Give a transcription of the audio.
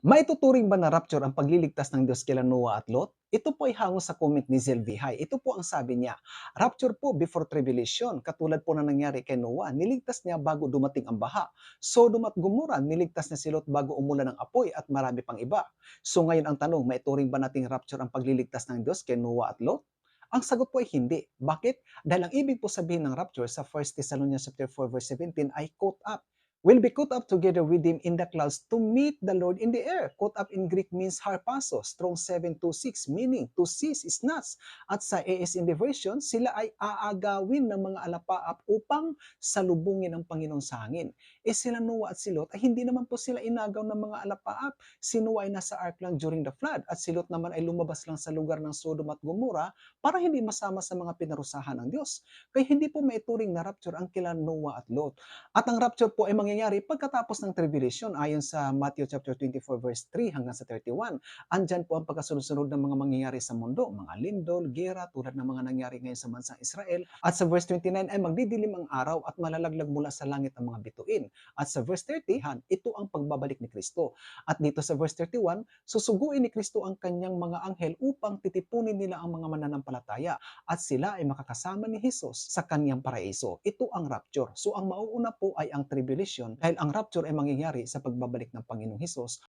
Maituturing ba na rapture ang pagliligtas ng Diyos kila Noah at Lot? Ito po ay hango sa comment ni Zelvihay. Ito po ang sabi niya, rapture po before tribulation, katulad po na nangyari kay Noah, niligtas niya bago dumating ang baha. Sodom at Gomorrah, niligtas niya si Lot bago umulan ng apoy at marami pang iba. So ngayon ang tanong, maituring ba nating rapture ang pagliligtas ng Diyos kay Noah at Lot? Ang sagot po ay hindi. Bakit? Dahil ang ibig po sabihin ng rapture sa 1 Thessalonians chapter 4 verse 17 ay caught up, will be caught up together with him in the clouds to meet the Lord in the air. Caught up in Greek means harpazo, strong 726, meaning to seize, snatch. At sa ASND version, sila ay aagawin ng mga alapaap upang salubungin ang Panginoon sa hangin. Sila Noah at si Lot ay hindi naman po sila inagaw ng mga alapaap. Si Noah ay nasa ark lang during the flood at si Lot naman ay lumabas lang sa lugar ng Sodom at Gomorrah para hindi masama sa mga pinarusahan ng Diyos. Kaya hindi po maituring na rapture ang kila Noah at Lot. At ang rapture po ay mangyayari pagkatapos ng tribulation ayon sa Matthew chapter 24 verse 3 hanggang sa 31. Andyan po ang pagkasunod-sunod ng mga mangyayari sa mundo, mga lindol, gera tulad ng mga nangyari ngayon sa bansang Israel. At sa verse 29 ay magdidilim ang araw at malalaglag mula sa langit ang mga bituin. At sa verse 30, ito ang pagbabalik ni Kristo. At dito sa verse 31, susuguin ni Kristo ang kanyang mga anghel upang titipunin nila ang mga mananampalataya at sila ay makakasama ni Jesus sa kanyang paraiso. Ito ang rapture. So ang mauuna po ay ang tribulation dahil ang rapture ay mangyayari sa pagbabalik ng Panginoong Hesus